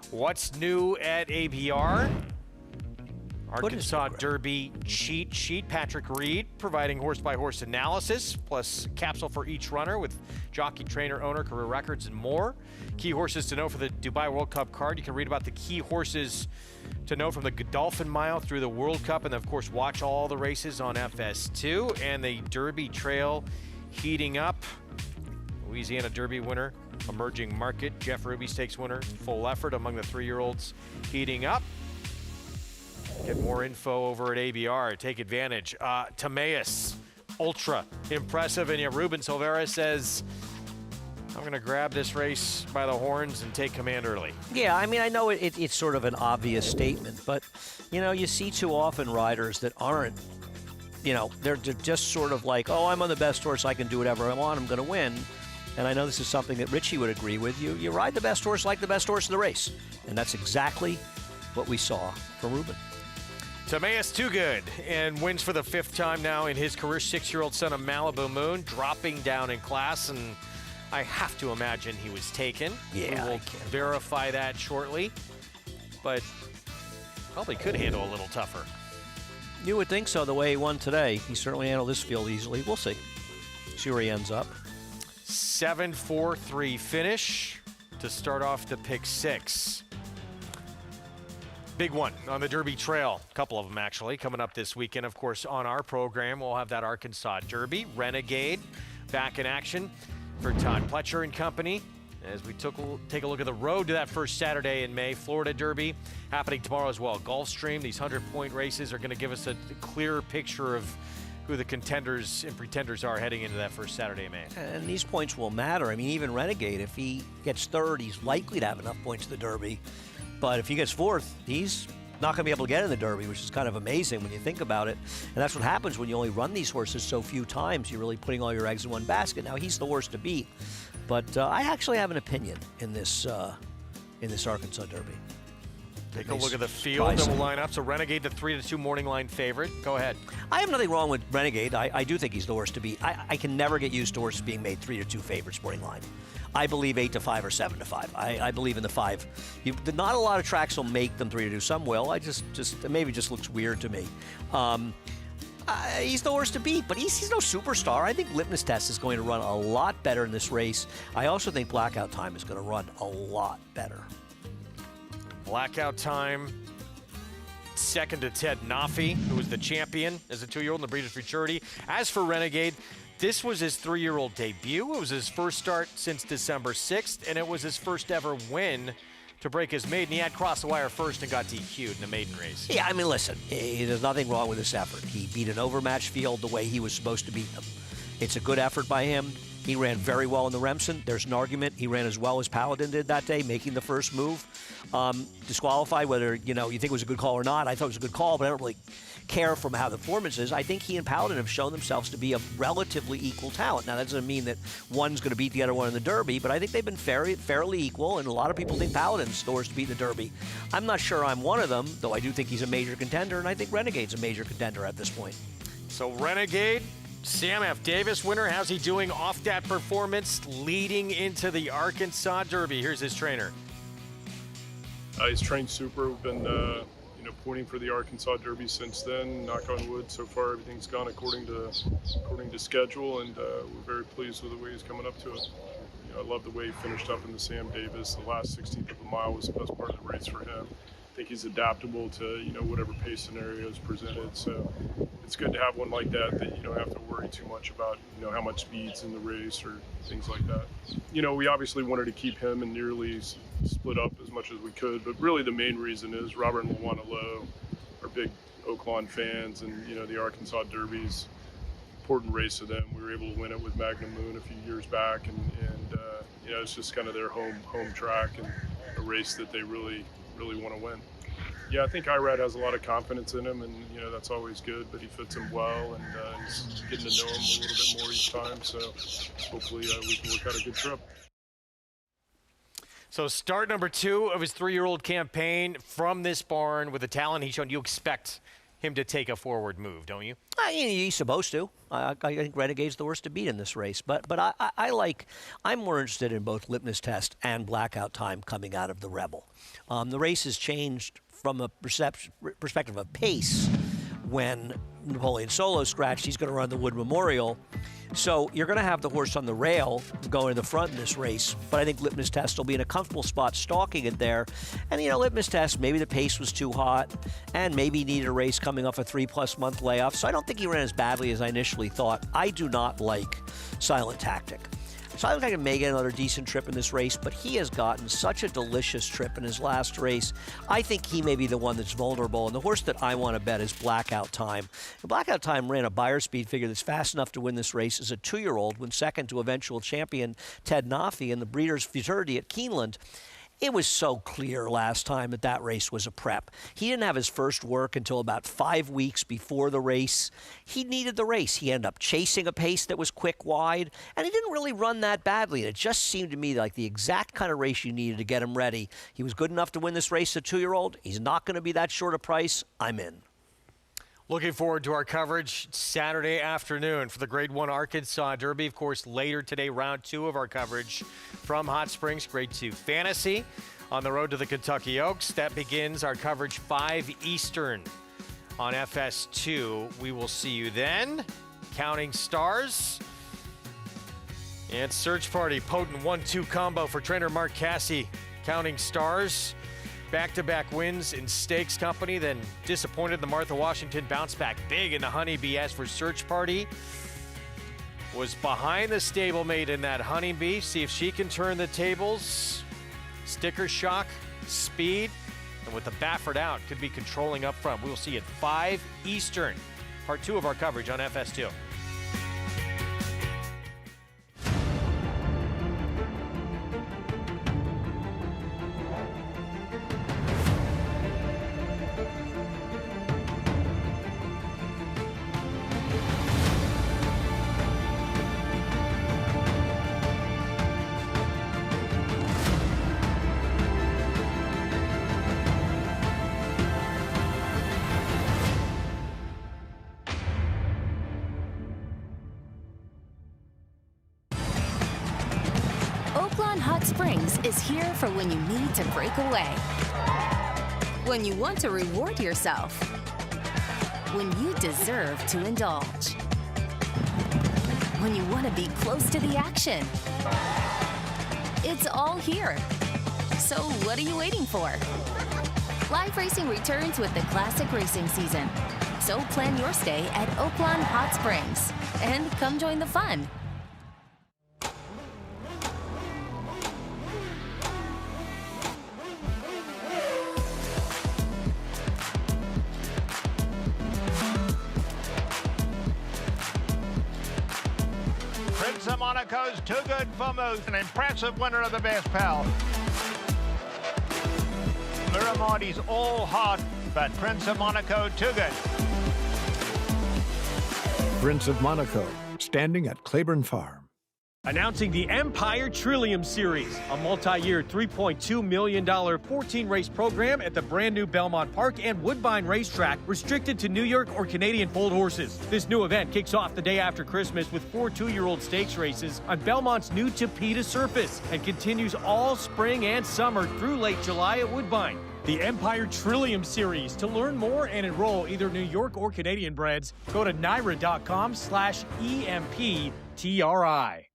What's new at ABR? Arkansas Derby cheat sheet. Patrick Reed providing horse-by-horse analysis, plus capsule for each runner with jockey, trainer, owner, career records, and more. Key horses to know for the Dubai World Cup card. You can read about the key horses to know from the Godolphin Mile through the World Cup, and of course watch all the races on FS2 and the Derby Trail heating up. Louisiana Derby winner, emerging market. Jeff Ruby Stakes winner, full effort among the 3-year-olds heating up. Get more info over at ABR. Take advantage. Timaeus, ultra impressive. And Ruben Silveira says, I'm going to grab this race by the horns and take command early. Yeah, I mean, I know it's sort of an obvious statement, but, you know, you see too often riders that aren't, you know, they're just sort of like, oh, I'm on the best horse, I can do whatever I want, I'm going to win. And I know this is something that Richie would agree with. You ride the best horse like the best horse in the race. And that's exactly what we saw from Ruben. Timaeus too good, and wins for the 5th time now in his career. 6-year-old son of Malibu Moon, dropping down in class, and I have to imagine he was taken. Yeah, we will verify that shortly, but probably could handle a little tougher. You would think so, the way he won today. He certainly handled this field easily. We'll see. See where he ends up. 7-4-3 finish to start off the pick 6. Big one on the Derby Trail. A couple of them, actually, coming up this weekend. Of course, on our program, we'll have that Arkansas Derby. Renegade back in action for Todd Pletcher and company. As we take a look at the road to that first Saturday in May. Florida Derby happening tomorrow as well. Gulfstream, these 100-point races are going to give us a clearer picture of who the contenders and pretenders are heading into that first Saturday in May. And these points will matter. I mean, even Renegade, if he gets 3rd, he's likely to have enough points to the Derby. But if he gets 4th, he's not going to be able to get in the Derby, which is kind of amazing when you think about it. And that's what happens when you only run these horses so few times. You're really putting all your eggs in one basket. Now, he's the horse to beat. But I actually have an opinion in this Arkansas Derby. Take a look at the field that will line up. So Renegade, the 3-2 morning line favorite. Go ahead. I have nothing wrong with Renegade. I do think he's the horse to beat. I can never get used to horses being made 3-2 favorites morning line. I believe 8-5 or 7-5. I believe in the 5. Not a lot of tracks will make them 3-2. Some will. Maybe just looks weird to me. He's the horse to beat, but he's no superstar. I think Litmus Test is going to run a lot better in this race. I also think Blackout Time is going to run a lot better. Blackout Time, second to Ted Nafi, who was the champion as a 2-year-old in the Breeders' Futurity. As for Renegade, this was his 3-year-old debut. It was his first start since December 6th, and it was his first ever win to break his maiden. He had crossed the wire first and got DQ'd in the maiden race. Yeah, I mean, listen, there's nothing wrong with this effort. He beat an overmatched field the way he was supposed to beat them. It's a good effort by him. He ran very well in the Remsen. There's an argument. He ran as well as Paladin did that day, making the first move. Disqualified, whether you think it was a good call or not. I thought it was a good call, but I don't really care from how the performance is. I think he and Paladin have shown themselves to be a relatively equal talent. Now, that doesn't mean that one's going to beat the other one in the Derby, but I think they've been fairly equal, and a lot of people think Paladin's the horse to beat the Derby. I'm not sure I'm one of them, though I do think he's a major contender, and I think Renegade's a major contender at this point. So Renegade, Sam F. Davis winner. How's he doing off that performance leading into the Arkansas Derby? Here's his trainer. He's trained super. We've been pointing for the Arkansas Derby since then. Knock on wood, so far everything's gone according to schedule, and we're very pleased with the way he's coming up to it. I love the way he finished up in the Sam Davis. The last 16th of a mile was the best part of the race for him. I think he's adaptable to whatever pace scenario is presented. So it's good to have one like that you don't have to worry too much about how much speed's in the race or things like that. We obviously wanted to keep him and nearly split up as much as we could, but really the main reason is Robert and Luana Lowe are big Oaklawn fans, and the Arkansas Derby's important race to them. We were able to win it with Magnum Moon a few years back, and it's just kind of their home track and a race that they really want to win. Yeah, I think Irad has a lot of confidence in him, and that's always good, but he fits him well, and he's getting to know him a little bit more each time, so hopefully we can work out a good trip. So start number 2 of his 3-year-old campaign from this barn with the talent he's shown. You expect him to take a forward move, don't you? He's supposed to. I think Renegade's the worst to beat in this race. But I'm more interested in both Litmus Test and Blackout Time coming out of the Rebel. The race has changed from a perspective of pace. When Napoleon Solo scratched, he's going to run the Wood Memorial. So you're going to have the horse on the rail going to the front in this race, but I think Litmus Test will be in a comfortable spot stalking it there. And, Litmus Test, maybe the pace was too hot, and maybe he needed a race coming off a 3+ month layoff. So I don't think he ran as badly as I initially thought. I do not like Silent Tactic. Silent Tactic may get another decent trip in this race, but he has gotten such a delicious trip in his last race. I think he may be the one that's vulnerable, and the horse that I want to bet is Blackout Time. Blackout Time ran a Beyer speed figure that's fast enough to win this race as a 2-year-old, went second to eventual champion Ted Nafi in the Breeders' Futurity at Keeneland. It was so clear last time that race was a prep. He didn't have his first work until about 5 weeks before the race. He needed the race. He ended up chasing a pace that was quick wide, and he didn't really run that badly. It just seemed to me like the exact kind of race you needed to get him ready. He was good enough to win this race, a 2-year-old. He's not going to be that short a price. I'm in. Looking forward to our coverage Saturday afternoon for the Grade 1 Arkansas Derby. Of course, later today, round 2 of our coverage from Hot Springs, Grade 2 Fantasy on the road to the Kentucky Oaks. That begins our coverage 5 Eastern on FS2. We will see you then. Counting Stars and Search Party. Potent 1-2 combo for trainer Mark Casse. Counting Stars. Back-to-back wins in Stakes Company, then disappointed the Martha Washington bounce back big in the Honeybee. As for Search Party, was behind the stablemate in that Honeybee. See if she can turn the tables. Sticker Shock, speed, and with the Baffert out, could be controlling up front. We will see at 5 Eastern, part 2 of our coverage on FS2. Oaklawn Hot Springs is here for when you need to break away, when you want to reward yourself, when you deserve to indulge, when you want to be close to the action. It's all here. So what are you waiting for? Live racing returns with the classic racing season. So plan your stay at Oaklawn Hot Springs and come join the fun. Prince of Monaco's Too Good for Moose, an impressive winner of the Best Pal. Miramardi's all hot, but Prince of Monaco Too Good. Prince of Monaco, standing at Claiborne Farm. Announcing the Empire Trillium Series, a multi-year $3.2 million 14-race program at the brand new Belmont Park and Woodbine Racetrack, restricted to New York or Canadian foaled horses. This new event kicks off the day after Christmas with 4 2-year-old stakes races on Belmont's new Tapeta surface and continues all spring and summer through late July at Woodbine. The Empire Trillium Series. To learn more and enroll either New York or Canadian breds, go to NYRA.com/EMPTRI.